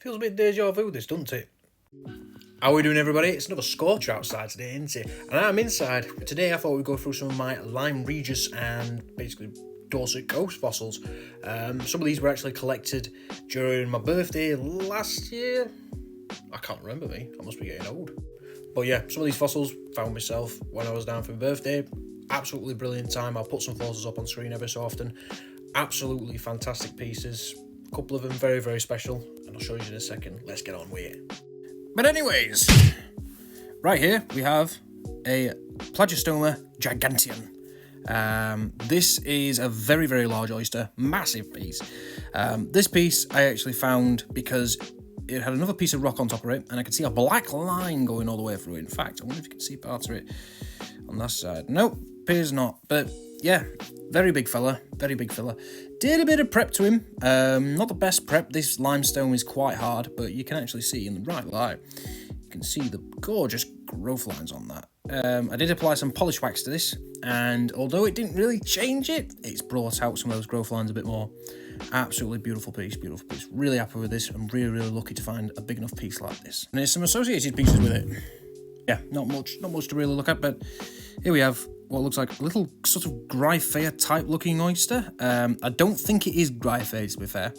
Feels a bit deja vu, this, doesn't it? How are we doing, everybody? It's another scorcher outside today, isn't it? And I'm inside. Today I thought we'd go through some of my Lyme, Regis and basically Dorset ghost fossils. Some of these were actually collected during my birthday last year. I can't remember me. I must be getting old. But yeah, some of these fossils found myself when I was down for my birthday. Absolutely brilliant time. I'll put some photos up on screen every so often. Absolutely fantastic pieces. A couple of them very, very special. And I'll show you in a second. Let's get on with it. But anyways, right here we have a Plagistoma giganteum. This is a very, very large oyster, massive piece. This piece I actually found because it had another piece of rock on top of it, and I could see a black line going all the way through it. In fact, I wonder if you can see part of it on that side. Nope, appears not. But yeah, very big fella, very big fella. Did a bit of prep to him. Not the best prep. This limestone is quite hard, but you can actually see in the right light, you can see the gorgeous growth lines on that. I did apply some polish wax to this, and although it didn't really change it, it's brought out some of those growth lines a bit more. Absolutely beautiful piece, beautiful piece. Really happy with this. I'm really, really lucky to find a big enough piece like this. And there's some associated pieces with it. Yeah, not much to really look at, but here we have what looks like a little sort of Gryphea type looking oyster. I don't think it is Gryphea, to be fair,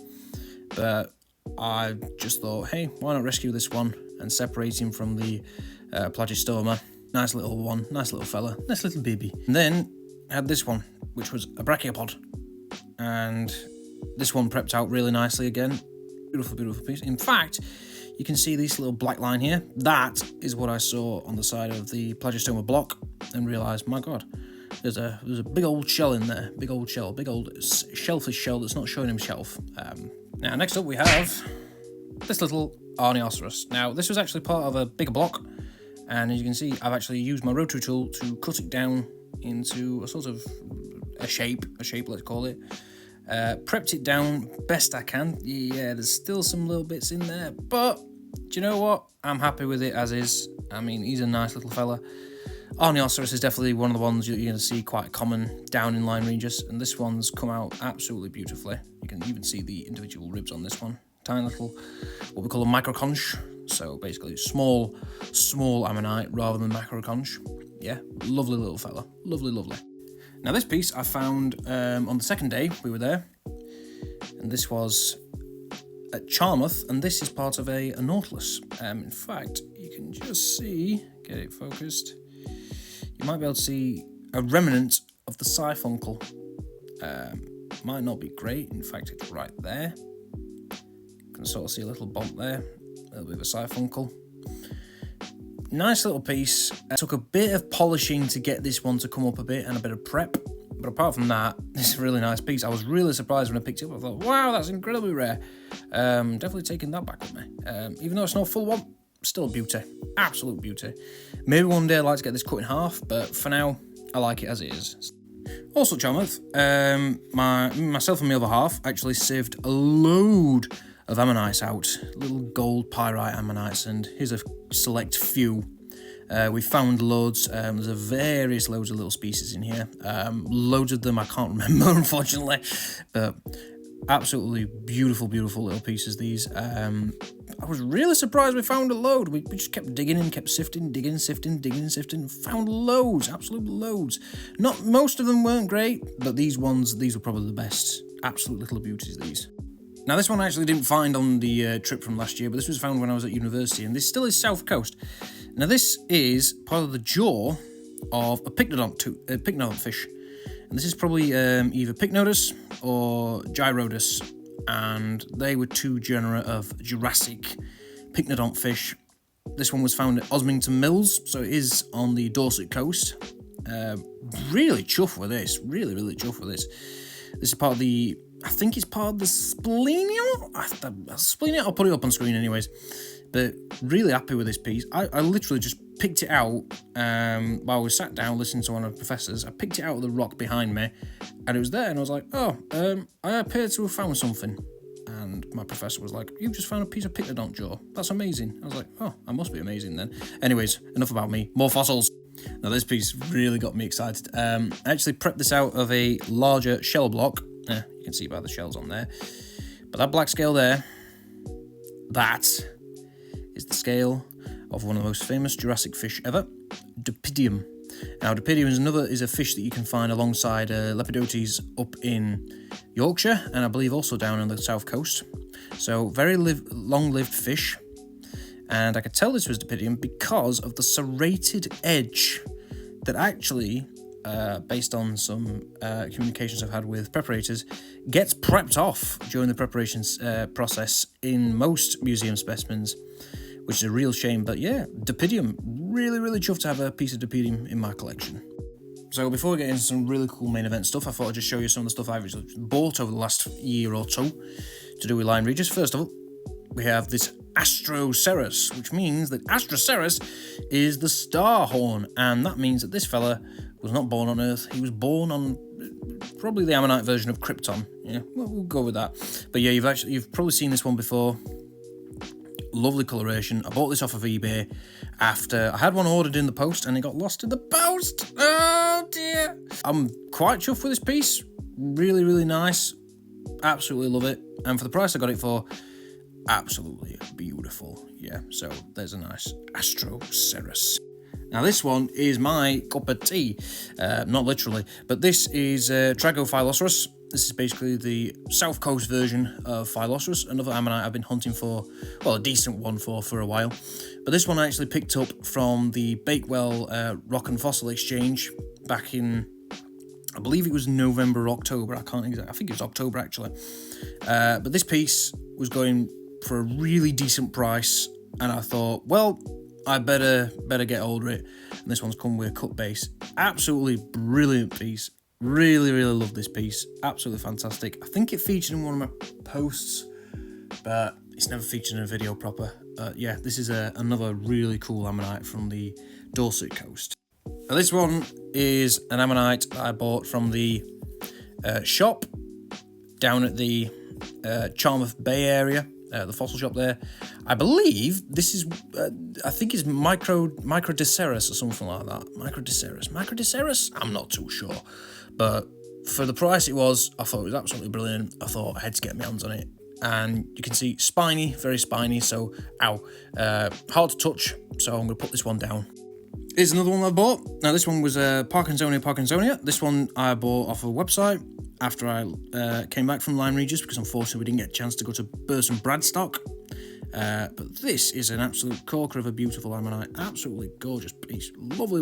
but I just thought, hey, why not rescue this one and separate him from the Plagistoma. Nice little one, nice little fella, nice little baby. And then I had this one, which was a brachiopod, and this one prepped out really nicely again. Beautiful, beautiful piece. In fact, you can see this little black line here. That is what I saw on the side of the Plagistoma block and realised, my God, there's a big old shell in there. Big old shell, big old shellfish shell that's not showing himself. Now, next up we have this little Arnioceros. Now, this was actually part of a bigger block, and as you can see, I've actually used my rotary tool to cut it down into a sort of a shape, let's call it. Prepped it down best I can. Yeah, there's still some little bits in there, but do you know what? I'm happy with it as is. I mean, he's a nice little fella. Arnioceros is definitely one of the ones you're going to see quite common down in Lyme Regis, and this one's come out absolutely beautifully. You can even see the individual ribs on this one. Tiny little, what we call a microconch. So basically small ammonite rather than macroconch. Yeah, lovely little fella. Lovely, lovely. Now this piece I found on the second day we were there, and this was at Charmouth, and this is part of a Nautilus. In fact, you can just see, get it focused, you might be able to see a remnant of the siphuncle. Might not be great, in fact it's right there. You can sort of see a little bump there, a little bit of a siphuncle. Nice little piece. Took a bit of polishing to get this one to come up a bit and a bit of prep. But apart from that, this is a really nice piece. I was really surprised when I picked it up. I thought, wow, that's incredibly rare. Definitely taking that back with me. Even though it's not a full one, still a beauty. Absolute beauty. Maybe one day I'd like to get this cut in half, but for now, I like it as it is. Also at Charmouth, myself and my other half actually saved a load of ammonites out, little gold pyrite ammonites, and here's a select few. We found loads. There's various loads of little species in here. Loads of them I can't remember, unfortunately, but absolutely beautiful, beautiful little pieces. These. I was really surprised we found a load. We just kept digging and kept sifting, digging, sifting, found loads, absolute loads. Not most of them weren't great, but these were probably the best. Absolute little beauties, these. Now, this one I actually didn't find on the trip from last year, but this was found when I was at university, and this still is South Coast. Now, this is part of the jaw of a pycnodont fish, and this is probably either Pycnodus or Gyrodus, and they were two genera of Jurassic pycnodont fish. This one was found at Osmington Mills, so it is on the Dorset coast. Really chuffed with this, really, really chuffed with this. This is part of the, I think it's part of the splenium. I'll put it up on screen anyways. But really happy with this piece. I literally just picked it out while I was sat down listening to one of the professors. I picked it out of the rock behind me, and it was there, and I was like, oh, I appear to have found something. And my professor was like, you've just found a piece of pycnodont jaw. That's amazing. I was like, oh, I must be amazing then. Anyways, enough about me. More fossils. Now this piece really got me excited. I actually prepped this out of a larger shell block. You can see by the shells on there. But that black scale there, that is the scale of one of the most famous Jurassic fish ever, Dupidium. Now, Dupidium is a fish that you can find alongside Lepidotes up in Yorkshire, and I believe also down on the south coast. So, very long-lived fish. And I could tell this was Dupidium because of the serrated edge that actually, based on some communications I've had with preparators, gets prepped off during the preparations process in most museum specimens, which is a real shame. But yeah, Dupidium, really chuffed to have a piece of Dupidium in my collection. So before we get into some really cool main event stuff, I thought I'd just show you some of the stuff I've bought over the last year or so to do with Lyme Regis. First of all, we have this Astroceras, which means that Astroceras is the star horn, and that means that this fella was not born on Earth. He was born on probably the Ammonite version of Krypton. Yeah, we'll go with that. But yeah, you've probably seen this one before. Lovely coloration. I bought this off of eBay after I had one ordered in the post and it got lost in the post. Oh dear. I'm quite chuffed with this piece. Really nice. Absolutely love it. And for the price I got it for, absolutely beautiful. Yeah, so there's a nice Astroceras. Now this one is my cup of tea, not literally, but this is Tragophyloceras. This is basically the south coast version of Phyloceras, another ammonite I've been hunting for, well, a decent one for a while. But this one I actually picked up from the Bakewell Rock and Fossil Exchange back in, I believe it was November or October, I think it was October actually. But this piece was going for a really decent price, and I thought, well, I better get hold of it. And this one's come with a cut base. Absolutely brilliant piece. Really love this piece. Absolutely fantastic. I think it featured in one of my posts, but it's never featured in a video proper. Yeah, this is another really cool ammonite from the Dorset coast. Now this one is an ammonite I bought from the shop down at the Charmouth Bay area. The fossil shop there. I believe this is, I think it's Microdeceras or something like that. Microdeceras? I'm not too sure. But for the price it was, I thought it was absolutely brilliant. I thought I had to get my hands on it. And you can see spiny, very spiny, so ow. Hard to touch, so I'm going to put this one down. Here's another one I bought. Now this one was Parkinsonia. This one I bought off a website after I came back from Lyme Regis, because unfortunately we didn't get a chance to go to Burson Bradstock. But this is an absolute corker of a beautiful ammonite. Absolutely gorgeous piece. Lovely.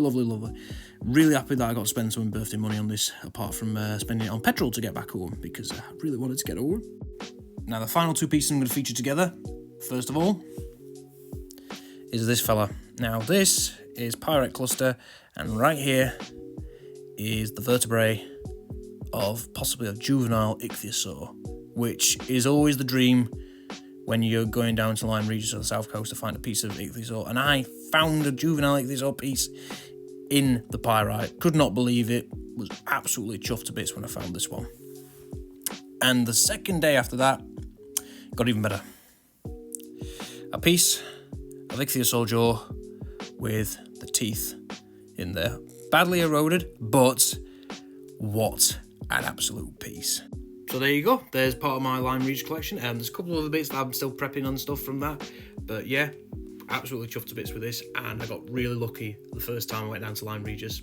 Really happy that I got to spend some birthday money on this, apart from spending it on petrol to get back home, because I really wanted to get home. Now the final two pieces I'm going to feature together, first of all, is this fella. Now this is Pyrite Cluster, and right here is the vertebrae of possibly a juvenile ichthyosaur, which is always the dream when you're going down to Lyme Regis or the south coast to find a piece of ichthyosaur. And I found a juvenile ichthyosaur piece in the pyrite. Could not believe it. Was absolutely chuffed to bits when I found this one. And the second day after that, got even better. A piece of ichthyosaur jaw with the teeth in there. Badly eroded, but what an absolute piece. So there you go. There's part of my Lyme Regis collection, and there's a couple of other bits that I'm still prepping on stuff from that. But yeah, absolutely chuffed to bits with this, and I got really lucky the first time I went down to Lyme Regis.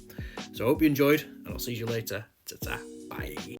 So I hope you enjoyed, and I'll see you later. Ta-ta. Bye.